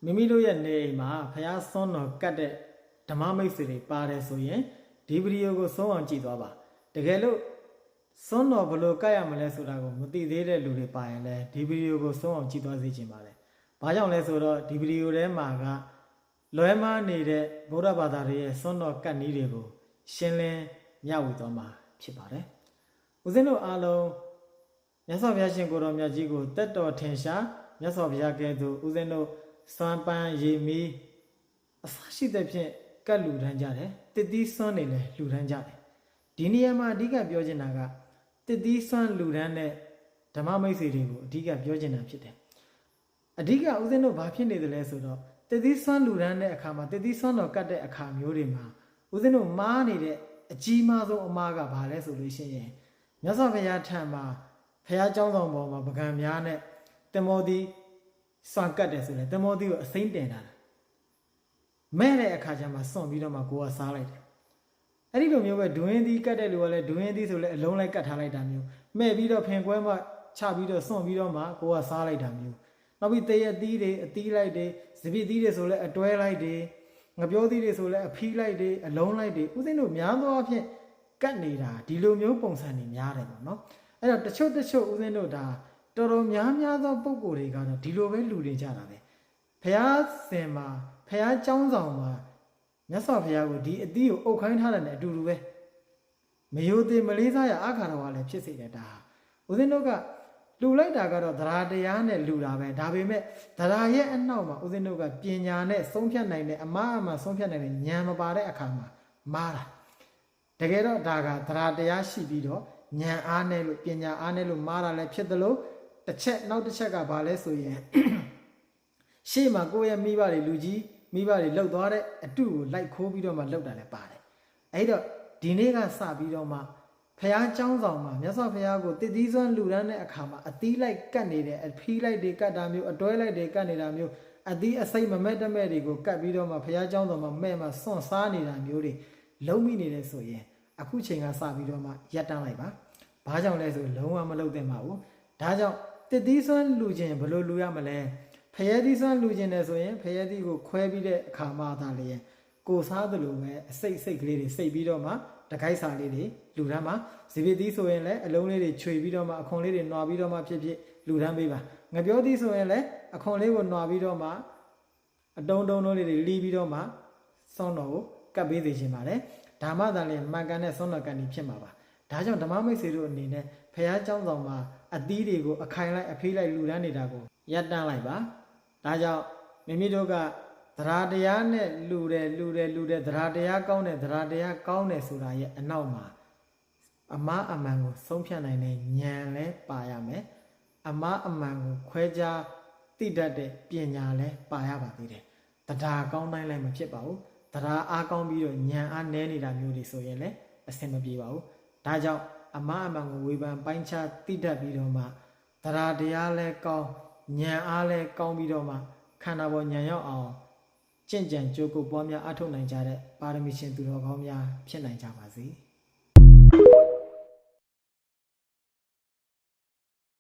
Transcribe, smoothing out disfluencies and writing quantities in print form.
မိမိတို့ရဲ့နေအိမ်မှာဖျားစွန်းတော်ကတ်တဲ့ဓမ္မမိတ်ဆွေတွေပါတယ်ဆိုရင်ဒီဗီဒီယိုကိုဆုံးအောင်ကြည့်သွားပါတကယ်လို့စွန်းတော်ဘယ်လိုကတ်ရမလဲဆိုတာကိုမသိသေးတဲ့လူတွေပါရင်လည်းဒီဗီဒီယိုကိုဆုံးအောင်ကြည့်သွားစေချင်ပါတယ်ဘာကြောင့်လဲဆိုတော့ဒီဗီဒီယိုထဲမှာကလွဲမှားနေတဲ့ဗုဒ္ဓဘာသာတွေရဲ့စွန်းတော်ကတ်နည်းတွေကိုရှင်းလင်းမျှဝေသွားမှာဖြစ်ပါတယ်ဦးဇင်းတို့အားလုံးမြတ်စွာဘုရားရှင်ကိုယ်တော်မြတ်ကြီးကိုတက်တော်ထင်ရှားမြတ်စွာဘုရားကဲ့သို့ဦးဇင်းတို့စွမ်းပန်းရေမီးအစရှိတဲ့ဖြင့်ကတ်လူထမ်းကြတယ်တစ်သီးစွမ်းနေလဲလူထမ်းကြတယ်ဒီနေရာမှာအဓိကပြောချင်တာကတစ်သီးစွမ်းလူထမ်းတဲ့ဓမ္မမိတ်ဆွေတွေကိုအဓိကပြောချင်တာဖြစ်တယ်အဓိကဦးဇင်းတို့ဘာဖြစ်နေသလဲဆိုတော့တစ်သီးစွမ်းလူထမ်းတဲ့အခါမှာတစ်သီးစွမ်းတော်ကတ်တဲ့အခါမျိုးတွေမှာဦးဇင်းတို့မားနေတဲ့အကြီးမားဆုံးအမားကဘာလဲဆိုလို့ရှိရင်မြတ်စွာဘုရားထံမှာဘုရားကျောင်းဆောင်ပေါ်မှာပကံများနဲ့တမောသီစွန့်ကတ်တယ်ဆိုရင်တမောသီကိုအစိမ့်တင်တာမဲ့တဲ့အခါကျမှစွန့်ပြီးတော့မှကိုယ်ကစားလိုက်တယ်အဲ့ဒီလိုမျိုးပဲဒွင်းသီးကတ်တဲ့လူကလည်းဒွင်းသီးဆိုလည်းအလုံးလိုက်ကတ်ထားလိုက်တာမျိုးမဲ့ပြီးတော့ဖင်ကွဲမှချပြီးတော့စွန့်ပြီးတော့မှကိုယ်ကစားလိုက်တာမျိုးနောက်ပြီးတရက်သီးတွေအသီးလိုက်တွေစပစ်သီးတွေဆိုလည်းအတွဲလိုက်တွေငပြောသီးတွေဆိုလည်းအဖီးလိုက်တွေအလုံးလိုက်တွေဥစဉ်တို့များသောအားဖြင့်ကတ်နေတာဒီလိုမျိုးပုံစံတွေများတယ်ပေါ့နော်အဲ့တော့တချို့ဥစဉ်တို့ဒါတော်တော်များသောပုံကိုယ်တွေကတော့ဒီလိုပဲလူတွေကြတာပဲဖះစင်မှာဖះเจ้าဆောင်မှာမြတ်စွာဘုရားကိုဒီအသီးကိုအုပ်ခိုင်းထားတယ်နဲ့အတူတူပဲမယိုသေးမလေးစားရအခါတော်ကလည်းဖြစ်စေတယ်ဒါဥစဉ်တို့ကလူလိုက်တာကတော့သရာတရားနဲ့လူတာပဲဒါပေမဲ့သရာရဲ့အနောက်မှာဥစဉ်တို့ကပညာနဲ့ဆုံးဖြတ်နိုင်တဲ့အမှားဆုံးဖြတ်နိုင်တဲ့ဉာဏ်မပါတဲ့အခါမှာမားတာတကယ်တော့ဒါကသရာတရားရှိပြီးတော့ဉာဏ်အားနဲ့လို့ပညာအားနဲ့လို့မားတာလည်းဖြစ်သလိုတစ်ချက်နောက်တစ်ချက်ကဘာလဲဆိုရင်ရှေ့မှာကိုယ့်ရဲ့မိဘတွေလူကြီးမိဘတွေလှုပ်သွားတဲ့အတုကိုလိုက်ခိုးပြီးတော့မှလှုပ်တာလည်းပါတယ်အဲ့တော့ဒီနေ့ကစပြီးတော့မှဖះเจ้าဆောင်မှာမြတ်စွာဘုရားကိုတည်တည်စွမ်းလူရမ်းတဲ့အခါမှာအသီးလိုက်ကတ်နေတယ်အဖီးလိုက်တွေကတ်တာမျိုးအတွဲလိုက်တွေကတ်နေတာမျိုးအသီးအစိမ့်မမဲ့တမဲ့တွေကိုကတ်ပြီးတော့မှဖះเจ้าဆောင်မှာမဲ့မှာစွန့်စားနေတာမျိုးတွေလုံးမိနေတယ်ဆိုရင်အခုချိန်ကစပြီးတော့မှရပ်တန်းလိုက်ပါဘာကြောင့်လဲဆိုလုံးဝမလုပ်သင့်ပါဘူးဒါကြောင့်တည်တည်စွမ်းလူချင်းဘယ်လိုလူရမလဲဖယသီးစွမ်းလူချင်းတယ်ဆိုရင်ဖယသီးကိုခွဲပြီးတဲ့အခါမှသာလေကိုစားသလိုပဲအစိတ်ကလေးတွေစိတ်ပြီးတော့မှတကိုက်စာလေးတွေလူတန်းမှာဇီပသီးဆိုရင်လည်းအလုံးလေးတွေခြွေပြီးတော့မှအခွန်လေးတွေနှွာပြီးတော့မှဖြစ်လူတန်းပေးပါငပြောသီးဆိုရင်လည်းအခွန်လေးကိုနှွာပြီးတော့မှအတုံးလေးတွေလီးပြီးတော့မှစောင်းတော်ကိုကပ်ပေးစေချင်ပါတယ်ဒါမှသာလေမှန်ကန်တဲ့စောင်းတော်ကန်ကြီးဖြစ်မှာပါဒါကြောင့်ဓမ္မမိတ်ဆွေတို့အနေနဲ့ဖះเจ้าဆောင်မှာအသီးတွေကိုအခိုင်လိုက်အဖေးလိုက်လူတန်းနေတာကိုရပ်တန်းလိုက်ပါဒါကြောင့်မိမိတို့ကသရာတရားနဲ့လူတယ်သရာတရားကောင်းတယ်ဆိုတာရဲ့အနောက်မှာအမှားအမှန်ကိုဆုံးဖြတ်နိုင်တဲ့ဉာဏ်လည်းပါရမယ်အမှားအမှန်ကိုခွဲခြားသိတတ်တဲ့ပညာလည်းပါရပါသေးတယ်တရားကောင်းတိုင်းလည်းမဖြစ်ပါဘူးတရားအားကောင်းပြီးတော့ဉာဏ်အားနည်းနေတာမျိုးတွေဆိုရင်လည်းအဆင်မပြေပါဘူးဒါကြောင့်အမှားအမှန်ကိုဝေဖန်ပိုင်းခြားသိတတ်ပြီးတော့မှတရားတရားလည်းကောင်းဉာဏ်အားလည်းကောင်းပြီးတော့မှခန္ဓာပေါ်ဉာဏ်ရောက်အောင်ကြင်ကြံကြိုးကိုပွားများအထောက်နိုင်ကြတဲ့ပါရမီရှင်သူတော်ကောင်းများဖြစ်နိုင်ကြပါစေ။